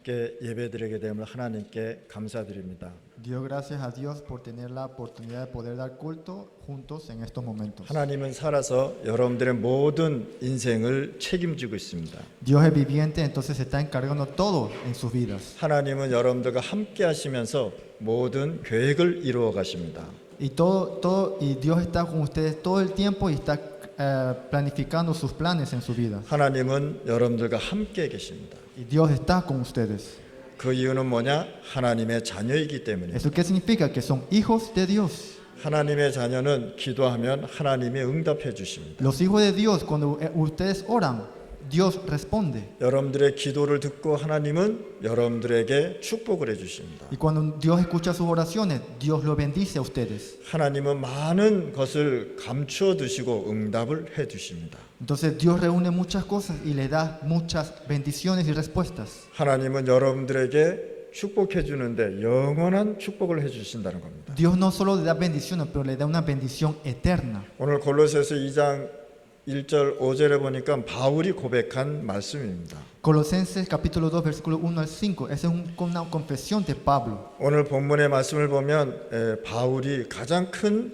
함께 예배드리게 됨을 하나님께 감사드립니다. Dio gracias a Dios por tener la oportunidad de poder dar culto juntos en estos momentos. 하나님은 살아서 여러분들의 모든 인생을 책임지고 있습니다. Dios es viviente, entonces se está encargando todo en sus vidas. 하나님은 여러분들과 함께 하시면서 모든 계획을 이루어 가십니다. Y Dios está con ustedes todo el tiempo y está planificando sus planes en su vida. 하나님은 여러분들과 함께 계십니다. Y Dios está con ustedes. 그 이유는 뭐냐? 하나님의 자녀이기 때문입니다. ¿Eso qué significa? Que son hijos de Dios. 하나님의 자녀는 기도하면 하나님이 응답해 주십니다. Los hijos de Dios, cuando ustedes oran, Dios responde. 여러분들의 기도를 듣고 하나님은 여러분들에게 축복을 해 주십니다. Y cuando Dios escucha sus oraciones, Dios lo bendice a ustedes. 하나님은 많은 것을 감추어 두시고 응답을 해 주십니다. Entonces Dios reúne muchas cosas y le da muchas bendiciones y respuestas. 하나님은 여러분들에게 축복해 주는데 영원한 축복을 해 주신다는 겁니다. Dios no solo le da bendiciones, pero le da una bendición eterna. 오늘 골로새서 2장 1절 5절에 보니까 바울이 고백한 말씀입니다. Colosenses capítulo 2 versículo 1 al 5. Esa es una confesión de Pablo. 오늘 본문의 말씀을 보면 바울이 가장 큰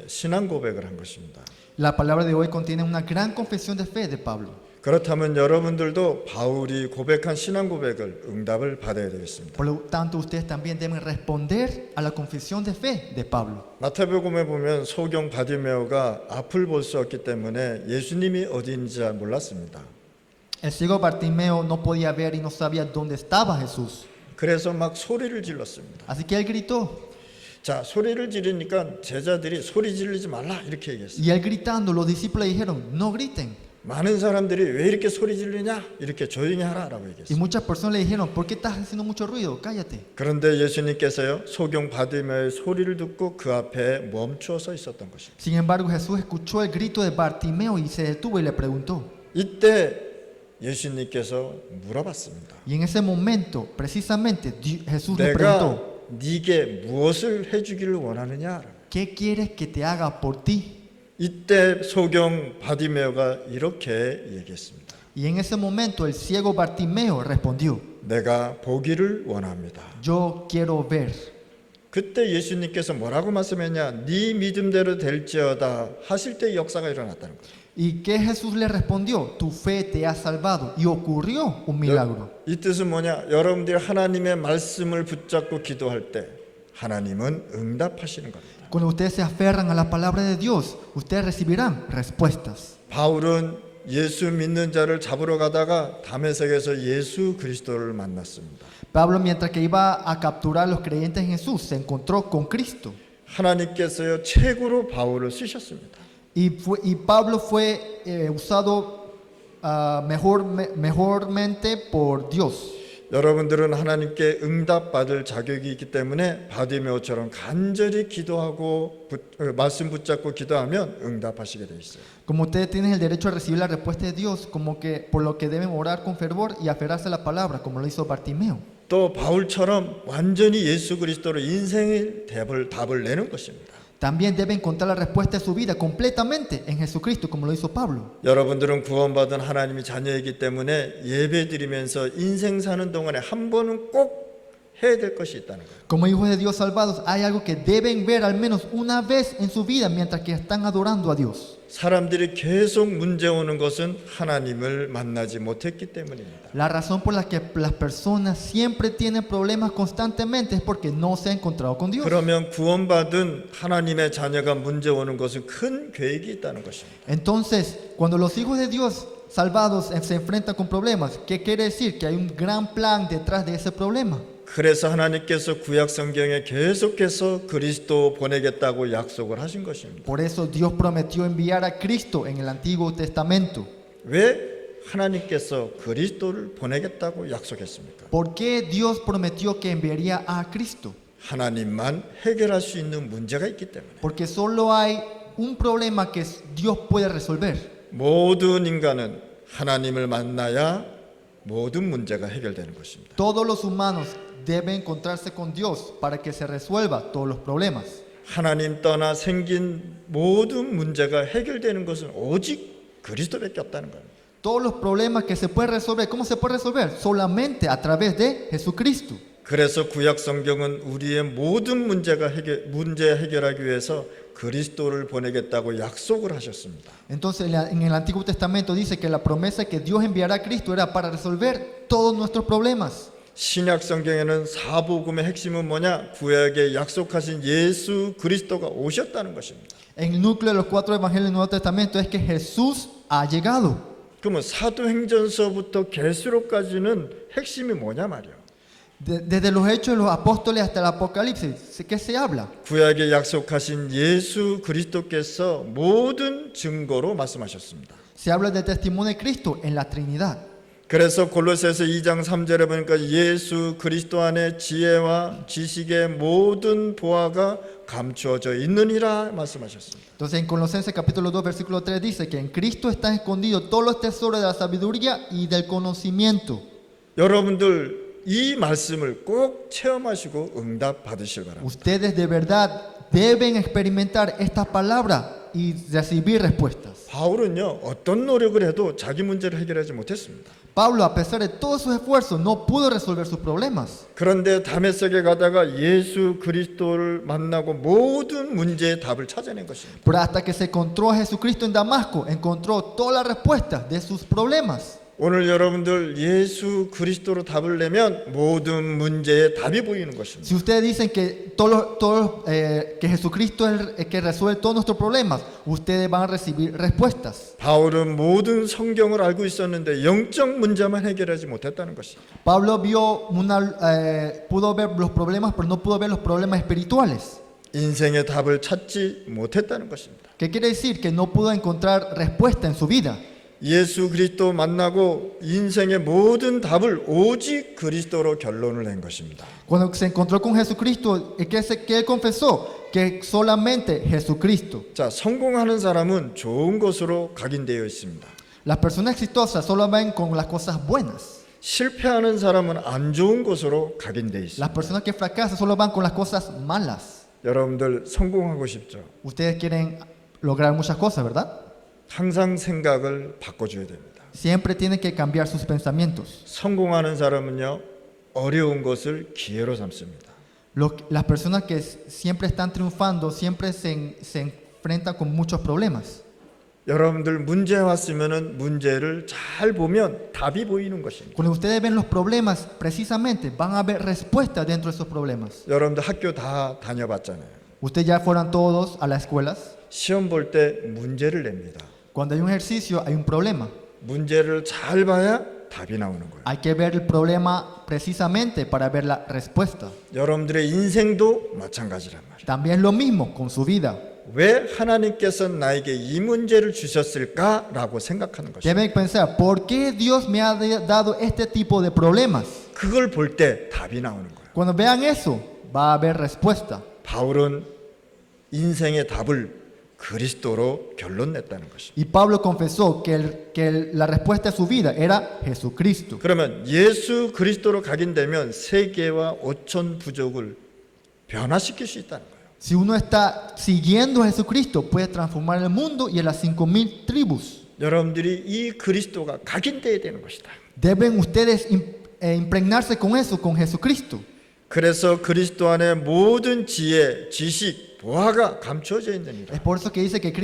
신앙 고백을 한 것입니다. La palabra de hoy contiene una gran confesión de fe de Pablo. 그렇다면 여러분들도 바울이 고백한 신앙 고백을 응답을 받아야 되겠습니다. Por lo tanto, ustedes también deben responder a la confesión de fe de Pablo. 마태복음에 보면 소경 바디메오가 앞을 볼 수 없기 때문에 예수님이 어디인지 잘 몰랐습니다. El ciego Bartimeo no podía ver y no sabía dónde estaba Jesús. 그래서 막 소리를 질렀습니다. Así que él gritó. 자, 소리를 지르니까 제자들이 소리 지르지 말라 이렇게 얘기했어요. Y él gritando, los discípulos le dijeron, no griten. 많은 사람들이 왜 이렇게 소리 지르냐? 이렇게 조용히 하라라고 Y 얘기했어요. muchas personas le dijeron, ¿por qué estás haciendo mucho ruido? Cállate. 그런데 예수님께서요, 소경 바디메오의 소리를 듣고 그 앞에 멈추어 서 있었던 것입니다. Sin embargo, Jesús escuchó el grito de Bartimeo y se detuvo y le preguntó. 이때 예수님께서 물어봤습니다. Y en ese momento, precisamente, Jesús le 내가 preguntó, 네게 무엇을 해주기를 원하느냐? ¿qué quieres que te haga por ti? 이때 소경 바디메오가 이렇게 얘기했습니다. Y en ese momento el ciego Bartimeo respondió, 내가 보기를 원합니다. yo quiero ver. 그때 예수님께서 뭐라고 말씀했냐? 네 믿음대로 될지어다 하실 때 역사가 일어났다는 거예요. ¿Y qué Jesús le respondió? Tu fe te ha salvado. Y ocurrió un milagro. 이 뜻은 뭐냐? 여러분들이 하나님의 말씀을 붙잡고 기도할 때 하나님은 응답하시는 겁니다. Cuando ustedes se aferran a la palabra de Dios, ustedes recibirán respuestas. 바울은 예수 믿는 자를 잡으러 가다가 다메섹에서 예수 그리스도를 만났습니다. Pablo, mientras que iba a capturar a los creyentes en Jesús, se encontró con Cristo. 하나님께서요 최고로 바울을 쓰셨습니다. Y Pablo fue usado mejormente por Dios. 여러분들은 하나님께 응답받을 자격이 있기 때문에 바디메오처럼 간절히 기도하고 말씀 붙잡고 기도하면 응답하시게 돼 있어요. Como ustedes tienen el derecho a recibir la respuesta de Dios, como que por lo que deben orar con fervor y aferrarse a la palabra, como lo hizo Bartimeo. 또 바울처럼 완전히 예수 그리스도로 인생의 답을 내는 것입니다. También deben contar la respuesta de su vida completamente en Jesucristo, como lo hizo Pablo. 여러분들은 구원받은 하나님의 자녀이기 때문에 예배드리면서 인생 사는 동안에 한 번은 꼭 해야 될 것이 있다는 거예요. Como hijos de Dios salvados, hay algo que deben ver al menos una vez en su vida mientras que están adorando a Dios. 사람들이 계속 문제 오는 것은 하나님을 만나지 못했기 때문입니다. La razón por la que las personas siempre tienen problemas constantemente es porque no se han encontrado con Dios. 그러면 구원받은 하나님의 자녀가 문제 오는 것은 큰 계획이 있다는 것입니다. Entonces, cuando los hijos de Dios salvados se enfrentan con problemas, ¿qué quiere decir? Que hay un gran plan detrás de ese problema. 그래서 하나님께서 구약 성경에 계속해서 그리스도 보내겠다고 약속을 하신 것입니다. Por eso Dios prometió enviar a Cristo en el Antiguo Testamento. 왜 하나님께서 그리스도를 보내겠다고 약속했습니까? ¿Por qué Dios prometió que enviaría a Cristo? 하나님만 해결할 수 있는 문제가 있기 때문에. Porque solo hay un problema que Dios puede resolver. 모든 인간은 하나님을 만나야 모든 문제가 해결되는 것입니다. Todos los humanos deben encontrarse con Dios para que se resuelva todos los problemas. 하나님 떠나 생긴 모든 문제가 해결되는 것은 오직 그리스도밖에 없다는 겁니다. Todos los problemas que se pueden resolver, ¿cómo se puede resolver? Solamente a través de Jesucristo. 그래서 구약 성경은 우리의 모든 문제 해결하기 위해서 그리스도를 보내겠다고 약속을 하셨습니다. Entonces en el Antiguo Testamento dice que la promesa que Dios enviará a Cristo era para resolver todos nuestros problemas. 신약 성경에는 사복음의 핵심은 뭐냐? 구약에 약속하신 예수 그리스도가 오셨다는 것입니다. En el núcleo de los 4 evangelios del Nuevo Testamento es que Jesús ha llegado. 그러면 사도행전서부터 계시록까지는 핵심이 뭐냐 말이야? Desde los Hechos de los Apóstoles hasta el Apocalipsis, ¿qué se habla? 구약에 약속하신 예수 그리스도께서 모든 증거로 말씀하셨습니다. Se habla del testimonio de Cristo en la Trinidad. 그래서 골로새서 2장 3절에 보니까 예수 그리스도 안에 지혜와 지식의 모든 보화가 감추어져 있느니라 말씀하셨습니다. Entonces en Colosenses capítulo 2 versículo 3 dice que en Cristo están escondidos todos los tesoros de la sabiduría y del conocimiento. 여러분들 이 말씀을 꼭 체험하시고 응답 받으시기 바랍니다. Ustedes de verdad deben experimentar esta palabra y recibir respuestas. 바울은요 어떤 노력을 해도 자기 문제를 해결하지 못했습니다. Pablo, a pesar de todos sus esfuerzos, no pudo resolver sus problemas. 그런데 다메섹에 가다가 예수 그리스도를 만나고 모든 문제의 답을 찾아낸 것입니다. Pero hasta que se encontró a Jesucristo en Damasco, encontró todas las respuestas de sus problemas. 오늘 여러분들 예수 그리스도로 답을 내면 모든 문제의 답이 보이는 것입니다. Si ustedes dicen que que Jesucristo es el que resuelve todos nuestros problemas, ustedes van a recibir respuestas. 바울은 모든 성경을 알고 있었는데 영적 문제만 해결하지 못했다는 것입니다. Pablo pudo ver los problemas, pero no pudo ver los problemas espirituales. 인생의 답을 찾지 못했다는 것입니다. ¿Qué quiere decir? Que no pudo encontrar respuesta en su vida. 예수 그리스도 만나고 인생의 모든 답을 오직 그리스도로 결론을 낸 것입니다. Cuando se encontró con Jesucristo, que él confesó que solamente Jesucristo. 자, 성공하는 사람은 좋은 곳으로 각인되어 있습니다. Las personas exitosas solo ven con las cosas buenas. 실패하는 사람은 안 좋은 곳으로 각인되어 있습니다. Las personas que fracasan solo van con las cosas malas. 여러분들 성공하고 싶죠? Ustedes quieren lograr muchas cosas, ¿verdad? 항상 생각을 바꿔줘야 됩니다. Siempre tienen que cambiar sus pensamientos. 성공하는 사람은요 어려운 것을 기회로 삼습니다. Las personas que siempre están triunfando siempre se enfrentan con muchos problemas. 여러분들 문제 왔으면은 문제를 잘 보면 답이 보이는 것입니다. Cuando ustedes ven los problemas, precisamente van a ver respuestas dentro de esos problemas. 여러분들 학교 다 다녀봤잖아요. Ustedes ya fueron todos a las escuelas. 시험 볼 때 문제를 냅니다. Cuando hay un ejercicio, hay un problema. 문제를 잘 봐야 답이 나오는 거예요. Hay que ver el problema precisamente para ver la respuesta. 여러분들의 인생도 마찬가지란 말이에요. También es lo mismo con su vida. 왜 하나님께서 나에게 이 문제를 주셨을까라고 생각하는 것입니다. Deben pensar, ¿por qué Dios me ha dado este tipo de problemas? 그걸 볼 때 답이 나오는 거예요. Cuando vean eso, va a haber respuesta. 바울은 인생의 답을 그리스도로 결론 냈다는 것입니다. Y Pablo confesó que la respuesta de su vida era Jesucristo. 그러면 예수 그리스도로 각인되면 세계와 5천 부족을 변화시킬 수 있다는 거예요. Si uno está siguiendo a Jesucristo, puede transformar el mundo y a las 5,000 tribus. 여러분들이 이 그리스도가 각인돼야 되는 것이다. Deben ustedes impregnarse con eso, con Jesucristo. 그래서 그리스도 안에 모든 지혜, 지식, 보화가 감춰져 있느니라. Es por eso que dice que en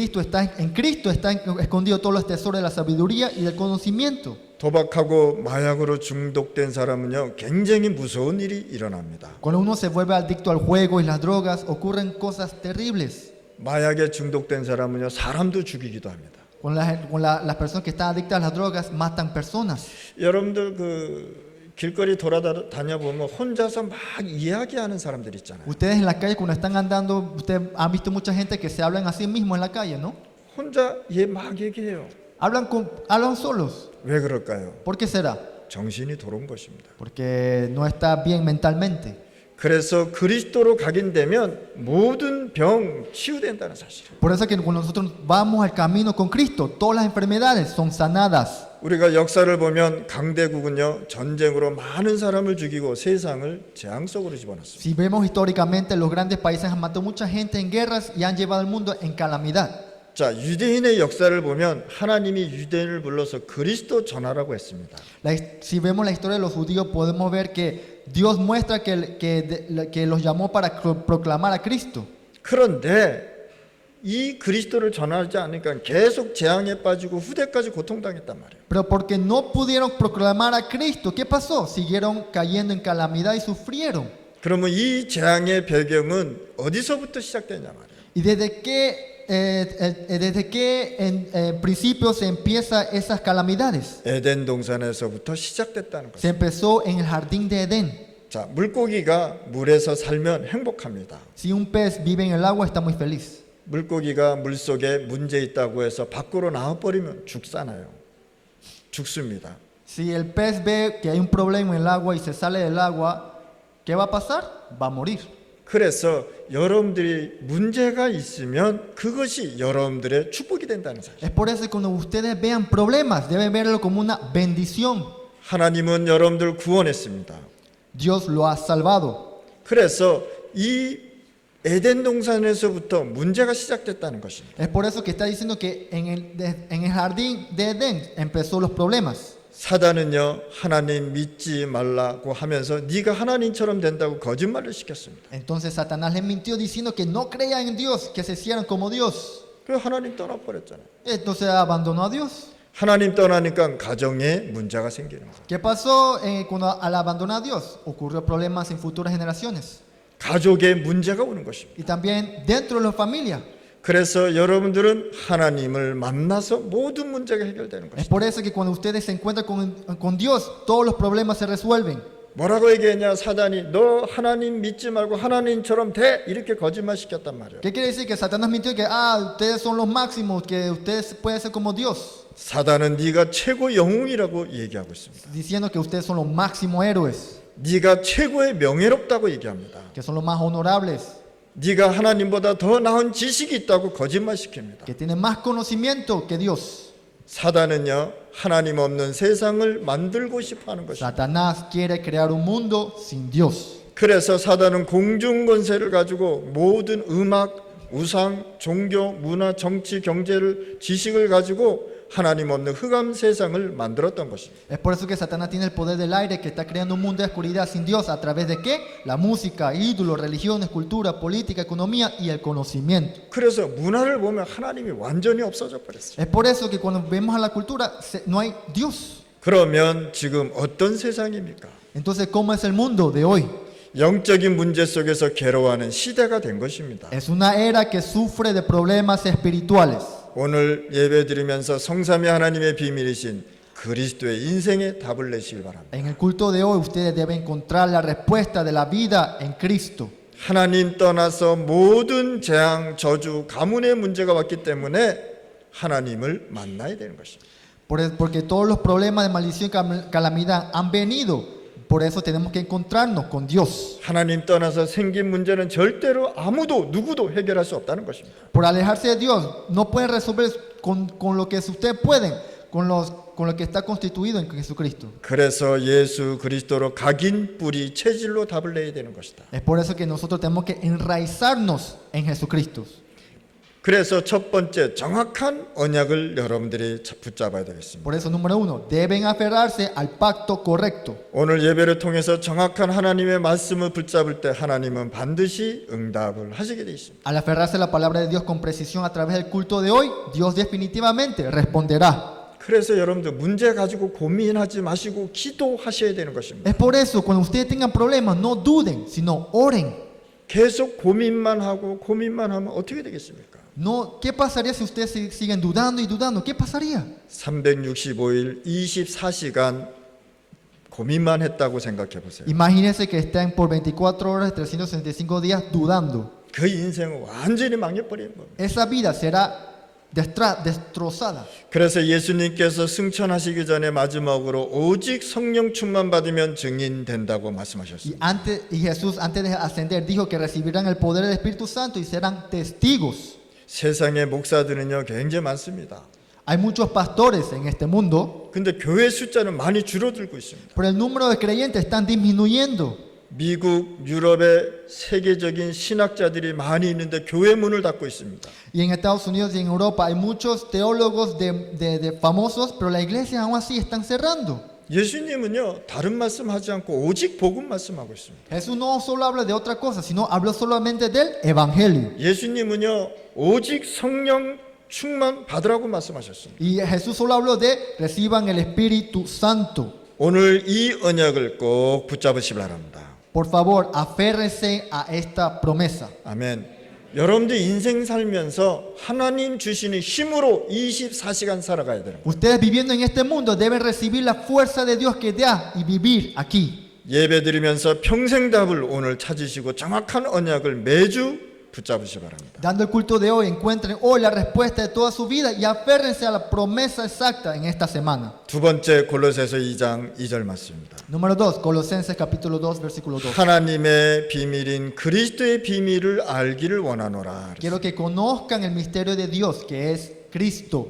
Cristo están escondidos todos los tesoros de la sabiduría y del conocimiento. 도박하고 마약으로 중독된 사람은요 굉장히 무서운 일이 일어납니다. Cuando uno se vuelve adicto al juego y las drogas, ocurren cosas terribles. 마약에 중독된 사람은요 사람도 죽이기도 합니다. Las personas que están adictas a las drogas matan personas. 여러분들 그 길거리 돌아다녀 보면 혼자서 막 이야기하는 사람들 있잖아요. Ustedes en la calle cuando están andando, ustedes han visto mucha gente que se hablan a sí mismos en la calle, ¿no? 혼자 막 얘기해요. Hablan solos. 왜 그럴까요? ¿Por qué será? 정신이 돌아온 것입니다. Porque no está bien mentalmente. 그래서 그리스도로 각인되면 모든 병 치유된다는 사실. Por eso que cuando nosotros vamos al camino con Cristo, todas las enfermedades son sanadas. 우리가 역사를 보면 강대국은요 전쟁으로 많은 사람을 죽이고 세상을 재앙 속으로 집어넣습니다. Si vemos históricamente, los grandes países han matado mucha gente en guerras y han llevado al mundo en calamidad. 자, 유대인의 역사를 보면 하나님이 유대인을 불러서 그리스도 전하라고 했습니다. Si vemos la historia de los judíos, podemos ver que Dios muestra que los llamó para proclamar a Cristo. 그런데 이 그리스도를 전하지 않으니까 계속 재앙에 빠지고 후대까지 고통당했단 말이에요. Pero porque no pudieron proclamar a Cristo, ¿qué pasó? Siguieron cayendo en calamidad y sufrieron. 그러면 이 재앙의 배경은 어디서부터 시작되냐 말이에요. ¿Y desde qué principio se empiezan esas calamidades? 에덴 동산에서부터 시작됐다는 Se 거죠. empezó en el jardín de Edén. 자, 물고기가 물에서 살면 행복합니다. Si un pez vive en el agua, está muy feliz. 물고기가 물속에 문제 있다고 해서 밖으로 나와버리면 죽잖아요. 죽습니다. Si el pez ve que hay un problema en el agua y se sale del agua, ¿qué va a pasar? Va a morir. 그래서 여러분들이 문제가 있으면 그것이 여러분들의 축복이 된다는 사실. Es por eso que cuando ustedes vean problemas, deben verlo como una bendición. 하나님은 여러분들을 구원했습니다. Dios lo ha salvado. 그래서 이 에덴 동산에서부터 문제가 시작됐다는 것입니다. Es por eso que está diciendo que en el jardín de Edén empezó los problemas. 사단은요, 하나님 믿지 말라고 하면서 네가 하나님처럼 된다고 거짓말을 시켰습니다. Entonces Satanás les mintió diciendo que no creían en Dios, que se hicieran como Dios. 그 하나님 떠나버렸잖아요. Entonces abandonó a Dios. 하나님 떠나니까 가정에 문제가 생기는 거예요. ¿Qué pasó cuando al abandonar a Dios? Ocurrió problemas en futuras generaciones. 가족에 문제가 오는 것입니다. Y también dentro de la familia. 그래서 여러분들은 하나님을 만나서 모든 문제가 해결되는 Es 것입니다. por eso que cuando ustedes se encuentran con Dios, todos los problemas se resuelven. 뭐라고 얘기했냐? 사단이 너 하나님 믿지 말고 하나님처럼 돼 이렇게 거짓말 시켰단 말이에요. ¿Qué quiere decir? Que Satanás mintió que ustedes son los máximos, que ustedes pueden ser como Dios. 사단은 네가 최고 영웅이라고 얘기하고 있습니다. Diciendo que ustedes son los máximos héroes, 네가 최고의 명예롭다고 얘기합니다. que son los más honorables, 네가 하나님보다 더 나은 지식이 있다고 거짓말 시킵니다. que tienen más conocimiento que Dios. 사단은요, 하나님 없는 세상을 만들고 싶어 하는 것입니다. Satanás quiere crear un mundo sin Dios. 그래서 사단은 공중 권세를 가지고 모든 음악, 우상, 종교, 문화, 정치, 경제를 지식을 가지고 하나님 없는 흑암 세상을 만들었던 것입니다. Es por eso que Satanás tiene el poder del aire, que está creando un mundo de oscuridad sin Dios. ¿A través de qué? La música, ídolos, religiones, cultura, política, economía y el conocimiento. 그래서 문화를 보면 하나님이 완전히 없어져 버렸어요. Es por eso que cuando vemos a la cultura no hay Dios. 그러면 지금 어떤 세상입니까? Entonces, ¿cómo es el mundo de hoy? 영적인 문제 속에서 괴로워하는 시대가 된 것입니다. Es una era que sufre de problemas espirituales. 오늘 예배드리면서 성삼위 하나님의 비밀이신 그리스도의 인생의 답을 내시길 바랍니다. En el culto de hoy ustedes deben encontrar la respuesta de la vida en Cristo. 하나님 떠나서 모든 재앙, 저주, 가문의 문제가 왔기 때문에 하나님을 만나야 되는 것입니다. Porque todos los problemas de maldición y calamidad han venido. Por eso tenemos que encontrarnos con Dios. 하나님 떠나서 생긴 문제는 절대로 아무도 누구도 해결할 수 없다는 것입니다. Por alejarse de Dios, no pueden resolver con lo que ustedes pueden, con lo que está constituido en Jesucristo. 그래서 예수 그리스도로 각인 뿌리 체질로 답을 내야 되는 것이다. Es por eso que nosotros tenemos que enraizarnos en Jesucristo. 그래서 첫 번째 정확한 언약을 여러분들이 붙잡아야 되겠습니다. Por eso, número uno, deben aferrarse al pacto correcto. 오늘 예배를 통해서 정확한 하나님의 말씀을 붙잡을 때 하나님은 반드시 응답을 하시게 되어 있습니다. Al aferrarse a la palabra de Dios con precisión a través del culto de hoy, Dios definitivamente responderá. 그래서 여러분들 문제 가지고 고민하지 마시고 기도하셔야 되는 것입니다. Es por eso, cuando ustedes tengan problemas, no duden, sino oren. 계속 고민만 하면 어떻게 되겠습니까? No, ¿qué pasaría si ustedes siguen dudando y dudando? ¿Qué pasaría? 365일 24시간 고민만 했다고 생각해 보세요. Imagínense que estén por 24 horas, 365 días dudando. 그 인생은 완전히 망해버리는 겁니다. Esa vida será destrozada. 그래서 예수님께서 승천하시기 전에 마지막으로 오직 성령 충만 받으면 증인 된다고 말씀하셨습니다. Y Jesús, antes de ascender, dijo que recibirán el poder del Espíritu Santo y serán testigos. 세상의 목사들은요 굉장히 많습니다. Hay muchos pastores en este mundo, 근데 교회 숫자는 많이 줄어들고 있습니다. pero el número de creyentes están disminuyendo. 미국, 유럽에 세계적인 신학자들이 많이 있는데 교회 문을 닫고 있습니다. Y en Estados Unidos y en Europa hay muchos teólogos de famosos, pero las iglesias aún así están cerrando. 예수님은요, 다른 말씀하지 않고 오직 복음 말씀하고 있습니다. Jesús no solo habla de otra cosa, sino habló solamente del evangelio. 예수님은요, 오직 성령 충만 받으라고 말씀하셨습니다. Y Jesús solo habló de reciban el Espíritu Santo. 오늘 이 언약을 꼭 붙잡으시 바랍니다. Por favor, aférrense a esta promesa. 아멘. 여러분들 인생 살면서 하나님 주시는 힘으로 24시간 살아가야 돼요. Ustedes viviendo en este mundo deben recibir la fuerza de Dios que da y vivir aquí. 예배 드리면서 평생 답을 오늘 찾으시고 정확한 언약을 매주 붙잡으시 바랍니다. Dando el culto de hoy, encuentren hoy la respuesta de toda su vida y aférrense a la promesa exacta en esta semana. 두 번째 골로새서 2장 2절 말씀입니다. Número 2, Colosenses capítulo 2, versículo 2. 하나님의 비밀인 그리스도의 비밀을 알기를 원하노라. Quiero que conozcan el misterio de Dios, que es Cristo.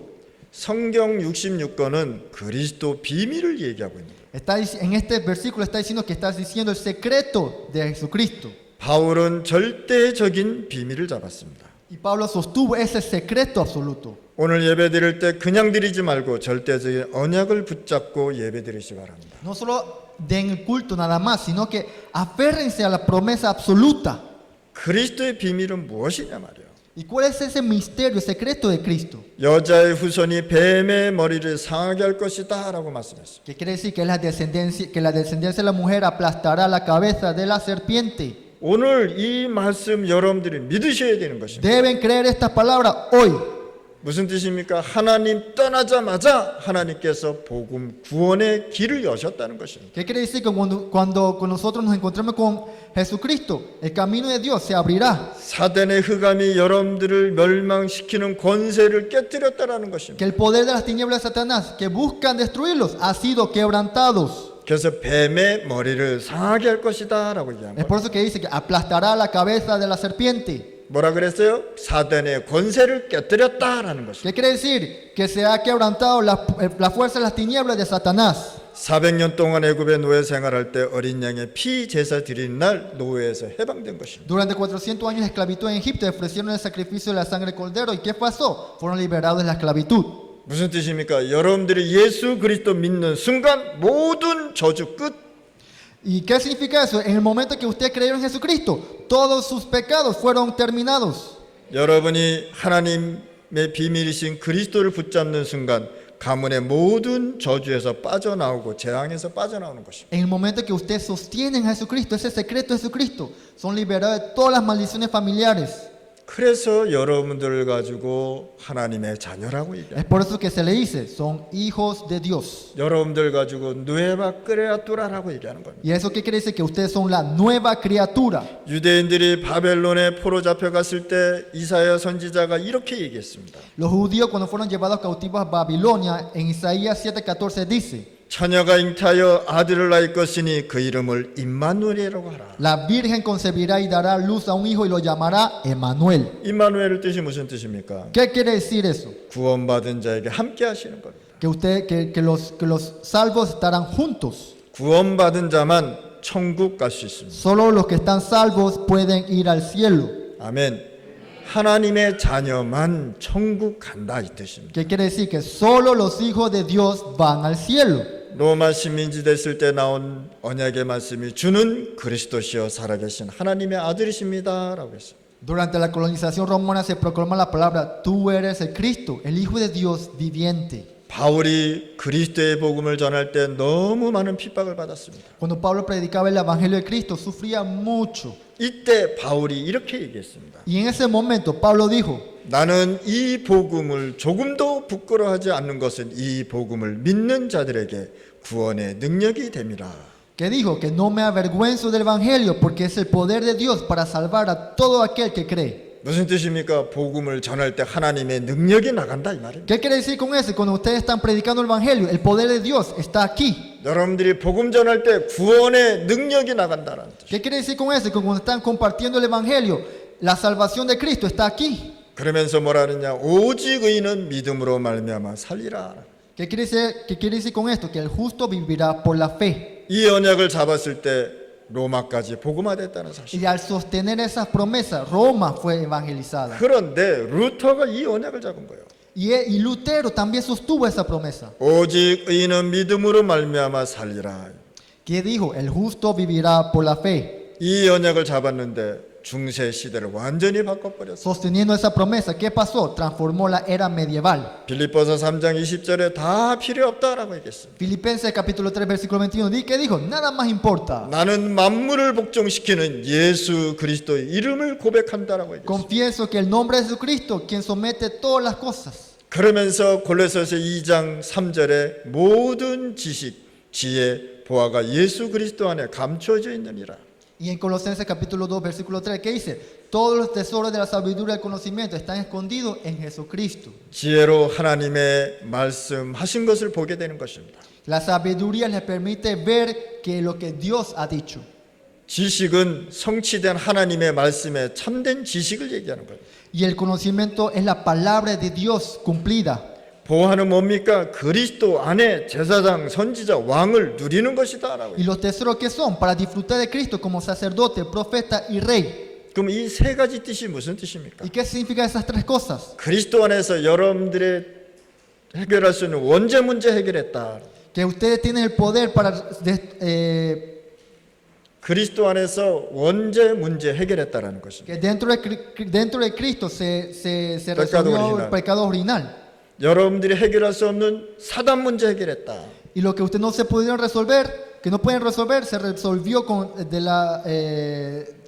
성경 66권은 그리스도 비밀을 얘기하고 있는 거예요. En este versículo está diciendo que estás diciendo el secreto de Jesucristo. 바울은 절대적인 비밀을 잡았습니다. Y Pablo sostuvo ese secreto absoluto. 오늘 예배 드릴 때 그냥 드리지 말고 절대적인 언약을 붙잡고 예배 드리시 바랍니다. No solo den el culto nada más, sino que aférrense a la promesa absoluta. 그리스도의 비밀은 무엇이냐 말이에요. ¿Y cuál es ese misterio secreto de Cristo? 여자의 후손이 뱀의 머리를 상하게 할 것이다 라고 말씀했어요. ¿Qué quiere decir? Que la descendencia de la mujer aplastará la cabeza de la serpiente. 오늘 이 말씀 여러분들이 믿으셔야 되는 것입니다. Deben creer estas palabras hoy. 무슨 뜻입니까? 하나님 떠나자마자 하나님께서 복음 구원의 길을 여셨다는 것입니다. ¿Qué quiere decir? Que cuando nosotros nos encontremos con Jesucristo, el camino de Dios se abrirá. 사단의 흑암이 여러분들을 멸망시키는 권세를 깨뜨렸다라는 것입니다. Que el poder de las tinieblas de Satanás que buscan destruirlos ha sido quebrantados. 그래서 뱀의 머리를 상하게 할 것이다 라고 Es 얘기합니다. por eso que dice que aplastará la cabeza de la serpiente. 뭐라 그랬어요? 사단의 권세를 깨뜨렸다라는 것입니다. ¿Qué quiere decir? Que se ha quebrantado la fuerza de las tinieblas de Satanás. 400년 동안 애굽의 노예 생활할 때 어린 양의 피 제사 드리는 날 노예에서 해방된 것입니다. Durante 400 años de esclavitud en Egipto ofrecieron el sacrificio de la sangre de cordero. ¿Y qué pasó? Fueron liberados de la esclavitud. 무슨 뜻입니까? 여러분들이 예수 그리스도 믿는 순간 모든 저주 끝. ¿Y qué significa eso? En el momento que usted creyeron en Jesucristo, todos sus pecados fueron terminados. 여러분이 하나님의 비밀이신 그리스도를 붙잡는 순간 가문의 모든 저주에서 빠져나오고 재앙에서 빠져나오는 것입니다. En el momento que usted sostiene en Jesucristo, ese secreto de Jesucristo, son liberados de todas las maldiciones familiares. 그래서 여러분들을 가지고 하나님의 자녀라고 얘기합니다. Es por eso que se le dice, son hijos de Dios. 여러분들 가지고 누에바 크레아뚜라라고 얘기하는 겁니다. ¿Y eso qué quiere decir? Que ustedes son la nueva criatura. 유대인들이 바벨론에 포로 잡혀갔을 때 이사야 선지자가 이렇게 얘기했습니다. Los judíos cuando fueron llevados cautivos a Babilonia, en Isaías 7:14 dice, 처녀가 잉타하여 아들을 낳을 것이니 그 이름을 임마누엘이라고 하라. la virgen concebirá y dará luz a un hijo y lo llamará Emmanuel. 임마누엘의 뜻이 무슨 뜻입니까? ¿Qué quiere decir eso? 구원받은 자에게 함께 하시는 겁니다. Que los salvos estarán juntos. 구원받은 자만 천국 갈 수 있습니다. Solo los que están salvos pueden ir al cielo. 아멘. 하나님의 자녀만 천국 간다 이 뜻입니다. ¿Qué quiere decir? Que solo los hijos de Dios van al cielo. 로마 식민지 됐을 때 나온 언약의 말씀이 주는 그리스도시여 살아계신 하나님의 아들이십니다라고 했습니다. Durante la colonización romana se proclama la palabra, tú eres el Cristo, el Hijo de Dios viviente. 바울이 그리스도의 복음을 전할 때 너무 많은 핍박을 받았습니다. Cuando Pablo predicaba el Evangelio de Cristo, sufría mucho. 이때 바울이 이렇게 얘기했습니다. Y en ese momento Pablo dijo, 나는 이 복음을 조금도 부끄러워하지 않는 것은 이 복음을 믿는 자들에게 구원의 능력이 됨이라. que dijo que no me avergüenzo del Evangelio porque es el poder de Dios para salvar a todo aquel que cree. 무슨 뜻입니까? 복음을 전할 때 하나님의 능력이 나간다 이 말입니다. ¿Qué quiere decir con eso? Cuando ustedes están predicando el Evangelio, el poder de Dios está aquí. 여러분들이 복음 전할 때 구원의 능력이 나간다는 뜻. ¿Qué quiere decir con eso? Que cuando están compartiendo el Evangelio, la salvación de Cristo está aquí. 그러면서 뭐라 하느냐? 오직 의인은 믿음으로 말미암아 살리라. ¿Qué quiere decir con esto? Que el justo vivirá por la fe. 이 언약을 잡았을 때 로마까지 복음화됐다는 사실. Y al sostener esas promesas, Roma fue evangelizada. 그런데 루터가 이 언약을 잡은 거예요. Y Lutero también sostuvo esa promesa. 오직 의인은 믿음으로 말미암아 살리라. Que dijo, el justo vivirá por la fe. 이 언약을 잡았는데 중세 시대를 완전히 바꿔버렸어요. Sosteniendo esa promesa, ¿qué pasó? Transformó la era medieval. 빌립보서 3장 20절에 다 필요 없다라고 얘기했습니다. Filipenses capítulo 3 versículo 21, ¿qué dijo? Nada más importa. 나는 만물을 복종시키는 예수 그리스도의 이름을 고백한다라고 얘기했습니다. Confieso que el nombre de Jesucristo, quien somete todas las cosas. 그러면서 골로새서 2장 3절에 모든 지식, 지혜, 보화가 예수 그리스도 안에 감추어져 있느니라. Y en Colosenses capítulo 2 versículo 3, ¿qué dice? Todos los tesoros de la sabiduría y el conocimiento están escondidos en Jesucristo. 지혜로 하나님의 말씀하신 것을 보게 되는 것입니다. La sabiduría les permite ver que lo que Dios ha dicho. 지식은 성취된 하나님의 말씀에 참된 지식을 얘기하는 거예요. Y el conocimiento es la palabra de Dios cumplida. 보화는 뭡니까? 그리스도 안에 제사장, 선지자, 왕을 누리는 것이다라고. Y los tesoros que son para disfrutar de Cristo como sacerdote, profeta y rey. 그럼 이 세 가지 뜻이 무슨 뜻입니까? ¿Y qué significan esas tres cosas? 그리스도 안에서 여러분들의 해결할 수 있는 원죄 문제 해결했다. Que ustedes tienen el poder para 그리스도 안에서 원죄 문제 해결했다라는 것입니다. que dentro de Cristo se Pecado resolvió original. el pecado original. 여러분들이 해결할 수 없는 사단 문제 해결했다. Y lo que ustedes no se pudieron resolver, que no pueden resolver, se resolvió con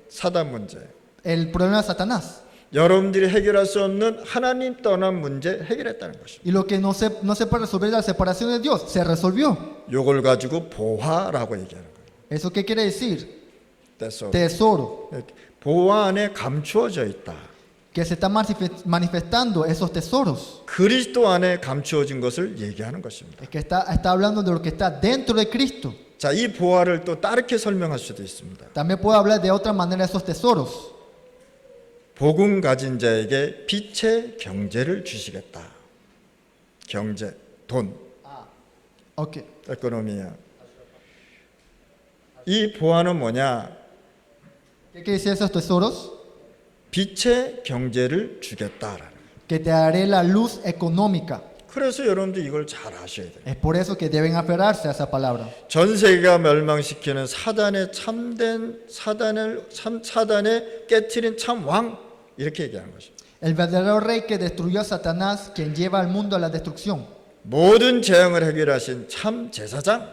사단 문제. el problema de Satanás. 여러분들이 해결할 수 없는 하나님 떠난 문제 해결했다는 것입니다. Y lo que no se puede resolver, la separación de Dios, se resolvió. 요걸 가지고 보화라고 얘기하는 거예요. ¿Eso qué quiere decir? tesoro. Tesoro. 보화 안에 감추어져 있다. Que se están manifestando esos tesoros. 그리스도 안에 감추어진 것을 얘기하는 것입니다. Es que está hablando de lo que está dentro de Cristo. 자, 이 보화를 또 다르게 설명할 수도 있습니다. También puede hablar de otra manera esos tesoros. 복음 가진 자에게 빛의 경제를 주시겠다. 경제, 돈, Okay. 에코노미야. 이 보화는 뭐냐? ¿Qué quiere decir esos tesoros? 빛의 경제를 주겠다라는. Que te daré la luz económica. 그래서 여러분들 이걸 잘 아셔야 돼요. Es por eso que deben aferrarse a esa palabra. 전 세계가 멸망시키는 사단의 참된 사단의 깨트린 참 왕 이렇게 얘기하는 것입니다. El verdadero rey que destruyó a Satanás, quien lleva al mundo a la destrucción. 모든 재앙을 해결하신 참 제사장.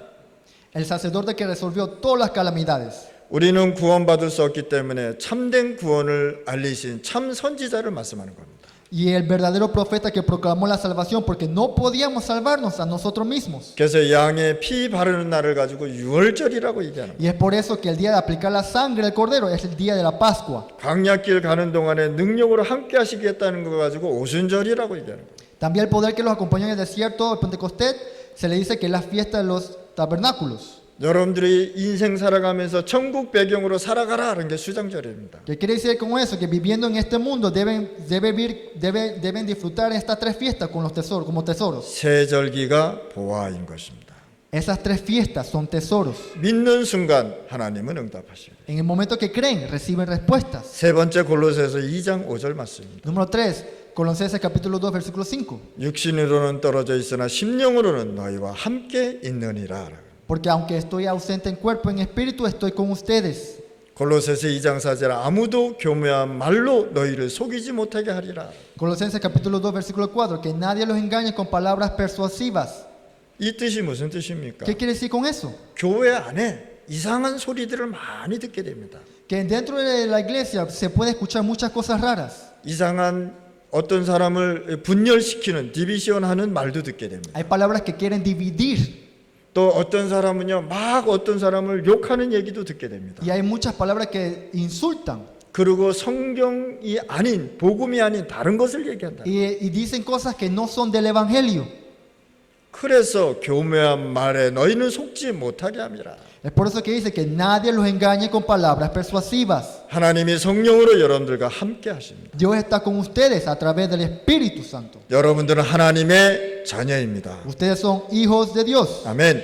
El sacerdote que resolvió todas las calamidades. 우리는 구원받을 수 없기 때문에 참된 구원을 알리신 참 선지자를 말씀하는 겁니다. Y el verdadero profeta que proclamó la salvación, porque no podíamos salvarnos a nosotros mismos. 그래서 양의 피 바르는 날을 가지고 유월절이라고 얘기하는 거예요. Y es por eso que el día de aplicar la sangre del cordero es el día de la Pascua. 광야길 가는 동안에 능력으로 함께 하시겠다는 거 가지고 오순절이라고 얘기하는 거예요. También el poder que los acompañó en el desierto de Pentecostés se le dice que es la fiesta de los tabernáculos. 여러분들이 인생 살아가면서 천국 배경으로 살아가라는 게 수장절입니다. ¿Qué quiere decir con eso? Que viviendo en este mundo deben disfrutar estas tres fiestas con los tesoros, como tesoros. 세 절기가 보화인 것입니다. Esas tres fiestas son tesoros. 믿는 순간 하나님은 응답하시고. En el momento que creen, reciben respuestas. 세 번째 골로새서 2장 5절 말씀입니다. Número 3, Colosenses capítulo 2, versículo 5. 육신으로는 떨어져 있으나 심령으로는 너희와 함께 있느니라. Porque aunque estoy ausente en cuerpo, en espíritu estoy con ustedes. 골로새서 2장 4절 아무도 교묘한 말로 너희를 속이지 못하게 하리라. Colosenses capítulo 2, versículo 4. Que nadie los engañe con palabras persuasivas. 이 뜻이 무슨 뜻입니까? ¿Qué quiere decir con eso? 교회 안에 이상한 소리들을 많이 듣게 됩니다. Que dentro de la iglesia se puede escuchar muchas cosas raras. 이상한 어떤 사람을 분열시키는 디비전하는 말도 듣게 됩니다. Hay palabras que quieren dividir. 또 어떤 사람은요 막 어떤 사람을 욕하는 얘기도 듣게 됩니다. Y hay muchas palabras que insultan. 그리고 성경이 아닌 복음이 아닌 다른 것을 얘기한다. Y dicen cosas que no son del evangelio. 그래서 교묘한 말에 너희는 속지 못하게 함이라. Es por eso que dice que nadie los engañe con palabras persuasivas. 하나님이 성령으로 여러분들과 함께 하십니다. Dios está con ustedes a través del Espíritu Santo. 여러분들은 하나님의 자녀입니다. Ustedes son hijos de Dios. 아멘.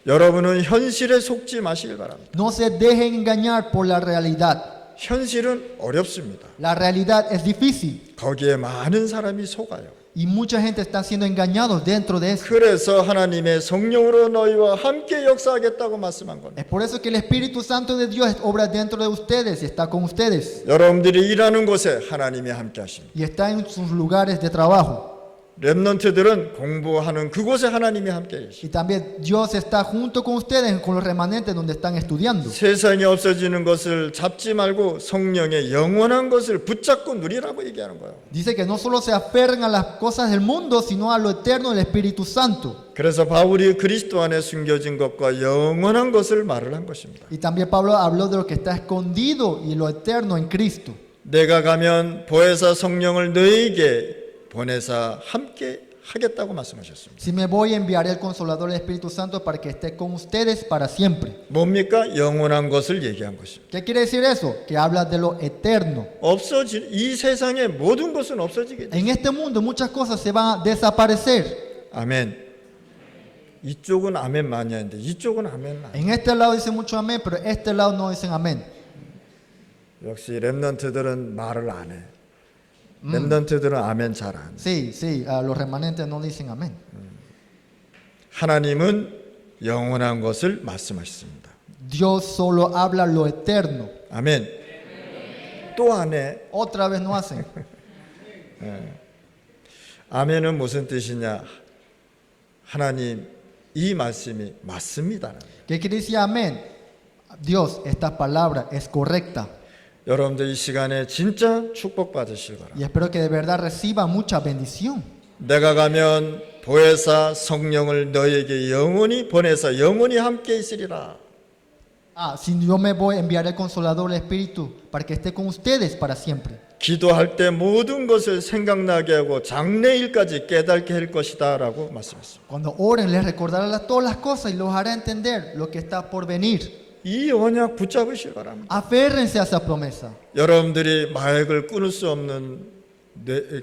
여러분은 현실에 속지 마시길 바랍니다. No se dejen engañar por la realidad. 현실은 어렵습니다. La realidad es difícil 거기에 많은 사람이 속아요. y mucha gente está siendo engañados dentro de eso. 그래서 하나님의 성령으로 너희와 함께 역사하겠다고 말씀한 겁니다. Es por eso que el Espíritu Santo de Dios obra dentro de ustedes y está con ustedes 여러분들이 일하는 곳에 하나님이 함께 하십니다. y está en sus lugares de trabajo. 렘넌트들은 공부하는 그곳에 하나님이 함께 계십니다. Y también Dios está junto con ustedes, con los remanentes donde están estudiando. 세상에 없어지는 것을 잡지 말고 성령의 영원한 것을 붙잡고 누리라고 얘기하는 거예요. Dice que no solo se aferren a las cosas del mundo, sino a lo eterno del Espíritu Santo. 그래서 바울이 그리스도 안에 숨겨진 것과 영원한 것을 말을 한 것입니다. Y también Pablo habló de lo que está escondido y lo eterno en Cristo. 내가 가면 보혜사 성령을 너희에게 보내사 함께 하겠다고 말씀하셨습니다. Si me voy, enviaré el Consolador, el Espíritu Santo, para que esté con ustedes para siempre. 뭡니까? 영원한 것을 얘기한 것입니다. ¿Qué quiere decir eso? Que habla de lo eterno. 이 세상의 모든 것은 없어지게 돼. En este mundo muchas cosas se van a desaparecer. 아멘. 이쪽은 아멘 많이 하는데 이쪽은 아멘 안. En este lado dicen mucho amén, pero este lado no dicen amén. 역시 렘넌트들은 말을 안 해. 렘넌트들은 아멘 잘 안 해. Sí, sí, los remanentes no dicen amén. 하나님은 영원한 것을 말씀하셨습니다. Dios solo habla lo eterno. 아멘. 또 안 해. Otra vez no hacen. 아멘은 무슨 뜻이냐? 하나님 이 말씀이 맞습니다. ¿Qué quiere decir amén? Dios, esta palabra es correcta. 여러분들 이 시간에 진짜 축복 받으시기 바랍니다. Y espero que de verdad reciba mucha bendición. 내가 가면 보혜사 성령을 너희에게 영원히 보내서 영원히 함께 있으리라. Si yo me voy, enviaré el Consolador, el Espíritu, para que esté con ustedes para siempre. 기도할 때 모든 것을 생각나게 하고 장래일까지 깨닫게 할 것이다 라고 말씀했습니다. Cuando oren, les recordará todas las cosas y los hará entender lo que está por venir. 이 언약 붙잡으시기 바랍니다. Aférrense a esa promesa. 여러분들이 마약을 끊을 수 없는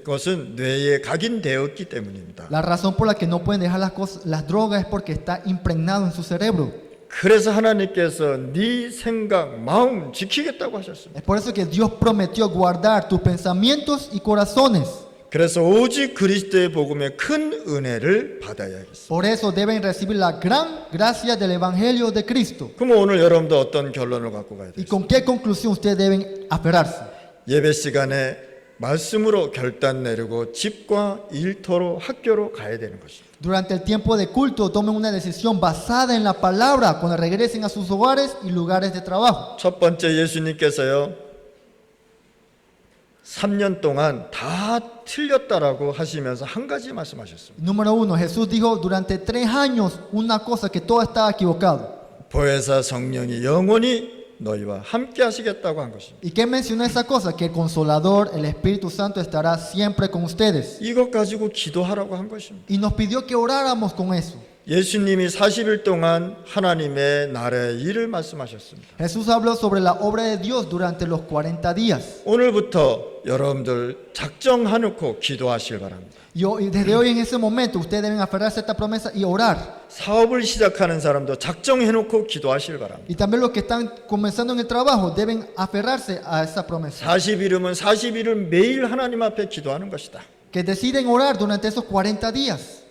것은 뇌에 각인되었기 때문입니다. La razón por la que no pueden dejar las drogas es porque está impregnado en su cerebro. 그래서 하나님께서 네 생각, 마음 지키겠다고 하셨습니다. Es por eso que Dios prometió guardar tus pensamientos y corazones. 그래서 오직 그리스도의 복음의 큰 은혜를 받아야겠습니다. Por eso deben recibir la gran gracia del Evangelio de Cristo. 그럼 오늘 여러분도 어떤 결론을 갖고 가야 ¿Y 돼요? con qué conclusión ustedes deben aferrarse? 예배 시간에 말씀으로 결단 내리고 집과 일터로 학교로 가야 되는 것입니다. Durante el tiempo de culto tomen una decisión basada en la palabra cuando regresen a sus hogares y lugares de trabajo. 첫 번째 예수님께서요 3년 동안 다 틀렸다라고 하시면서 한 가지 말씀하셨습니다. Número uno, Jesús dijo durante 3 años una cosa que todo estaba equivocado. 보혜사 성령이 영원히 너희와 함께 하시겠다고 한 것입니다. ¿Y qué mencionó esa cosa? Que el Consolador, el Espíritu Santo estará siempre con ustedes. 이것 가지고 기도하라고 한 것입니다. Y nos pidió que oráramos con eso. 예수님이 40일 동안 하나님의 나라의 일을 말씀하셨습니다. Jesús habló sobre la obra de Dios durante los 40 días. 오늘부터 여러분들 작정해놓고 기도하시길 바랍니다. Y desde hoy en ese momento ustedes deben aferrarse a esta promesa y orar. 사업을 시작하는 사람도 작정해놓고 기도하시길 바랍니다. Y también los que están comenzando en el trabajo deben aferrarse a esa promesa. 40일이면 40일을 매일 하나님 앞에 기도하는 것이다. Que deciden orar durante esos 40 días.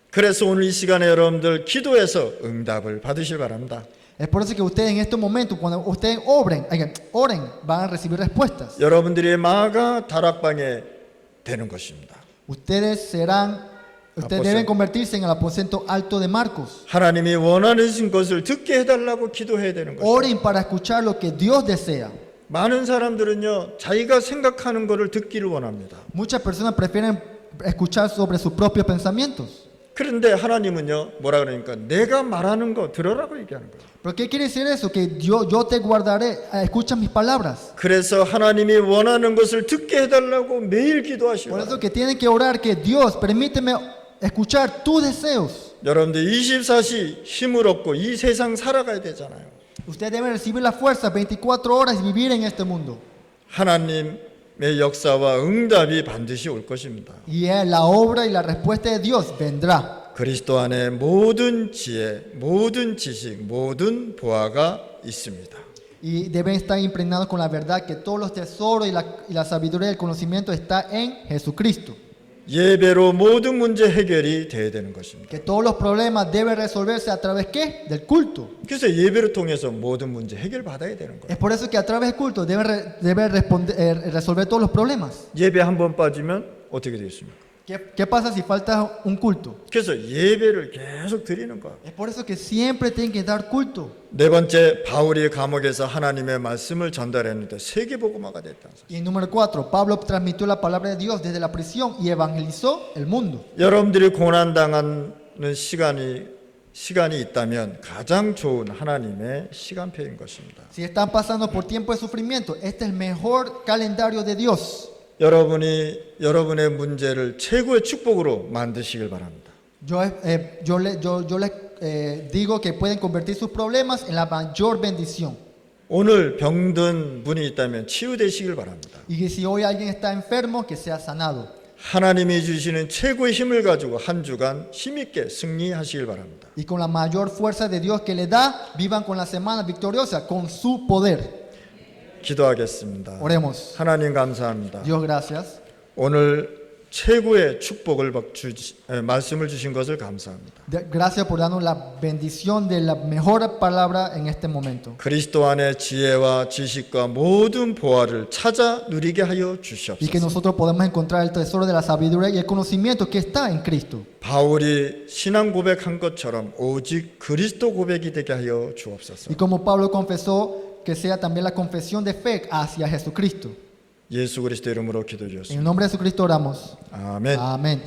그래서 오늘 이 시간에 여러분들 기도해서 응답을 받으시길 바랍니다. Es por eso que ustedes en estos momentos, cuando ustedes oren, van a recibir respuestas. 여러분들의 마가 다락방에 되는 것입니다. Ustedes deben convertirse en el aposento alto de Marcos. 하나님이 원하는 것을 듣게 해달라고 기도해야 되는 것입니다. Oren para escuchar lo que Dios desea. 많은 사람들은요 자기가 생각하는 것을 듣기를 원합니다. Muchas personas prefieren escuchar sobre sus propios pensamientos. 그런데 하나님은요 뭐라 그러니까 내가 말하는 거 들으라고 얘기하는 거예요. ¿Pero qué quiere decir eso? Que yo te guardaré, escucha mis palabras. 그래서 하나님이 원하는 것을 듣게 해달라고 매일 Por 기도하시고 eso que tienen que orar que Dios, permíteme escuchar tus deseos. 여러분들 24시 힘을 얻고 이 세상 살아가야 되잖아요. Ustedes deben recibir la fuerza 24 horas y vivir en este mundo. 하나님의 역사와 응답이 반드시 올 것입니다. Y la obra y la respuesta de Dios vendrá. 그리스도 안에 모든 지혜, 모든 지식, 모든 보화가 있습니다. Y deben estar impregnados con la verdad que todos los tesoros y la sabiduría y el conocimiento está en Jesucristo. 예배로 모든 문제 해결이 돼야 되는 것입니다. Que todos los problemas deben resolverse a través ¿qué? Del culto. 그래서 예배를 통해서 모든 문제 해결받아야 되는 거예요. Es por eso que a través del culto deben resolver todos los problemas. 예배 한 번 빠지면 어떻게 되겠습니까? ¿Qué pasa si falta un culto? 그래서 예배를 계속 드리는 거예요. Es por eso que siempre tienen que dar culto. 네 번째, 바울이 감옥에서 하나님의 말씀을 전달했는데 세계복음화가 됐다는 사실. Y número 4, Pablo transmitió la palabra de Dios desde la prisión y evangelizó el mundo. 여러분들이 고난당하는 시간이 있다면 가장 좋은 하나님의 시간표인 것입니다. Si están pasando por tiempo de sufrimiento, este es el mejor calendario de Dios. 여러분이 여러분의 문제를 최고의 축복으로 만드시길 바랍니다. Yo les digo que pueden convertir sus problemas en la mayor bendición. 오늘 병든 분이 있다면 치유되시길 바랍니다. Y que si hoy alguien está enfermo, que sea sanado. 하나님이 주시는 최고의 힘을 가지고 한 주간 힘있게 승리하시길 바랍니다. Y con la mayor fuerza de Dios que le da, vivan con la semana victoriosa, con su poder. 기도하겠습니다. Oremos. 하나님 감사합니다. Dios, gracias. 오늘 최고의 축복을 말씀을 주신 것을 감사합니다. Gracias por darnos la bendición de la mejor palabra en este momento. 그리스도 안에 지혜와 지식과 모든 보화를 찾아 누리게 하여 Y que 주시옵소서. nosotros podamos encontrar el tesoro de la sabiduría y el conocimiento que está en Cristo. 바울이 신앙 고백한 것처럼 오직 그리스도 고백이 되게 하여 주옵소서. Y como Pablo confesó, que sea también la confesión de fe hacia Jesucristo. 예수 그리스도 이름으로 En 기도드렸습니다. el nombre de Jesucristo oramos. 아멘. Amén.